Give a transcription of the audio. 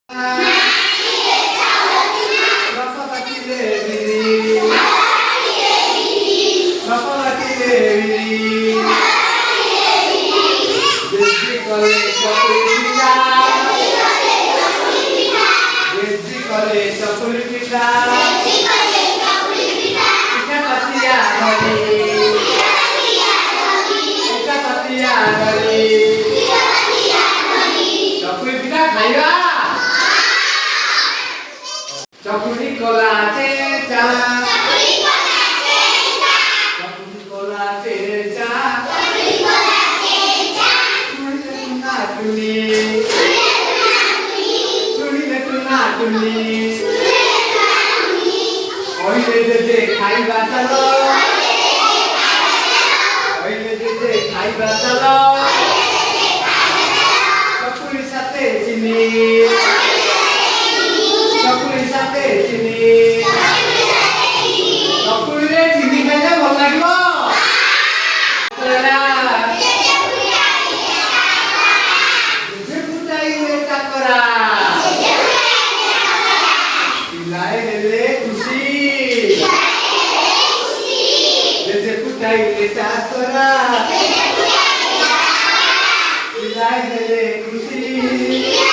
Bapak Patile Biri, Bapak Patile Biri, Jadi kole chakuli pita, Jadi kole chakuli pita, Ika patia hari, Ika patia hari, chakuli pita khaiba. Chakuli kola ceca, chakuli kola ceca, chuli tuna tuni, chuli tuna tuni, oile dede khaiba chalo, oile dede khaiba chalo, chakuli sate chini, chakuli sate chini. ଚକୁଳିରେ ଚିନି ଖାଇଲେ ଭଲ ଲାଗିବ। ଜେଜେ ଫୁଟାଇଲେ କାକରା, ପିଲାଏ ହେଲେ ଖୁସି। ଜେଜେ ଫୁଟାଇଲେ କାକରା, ପିଲାଏ ହେଲେ ଖୁସି।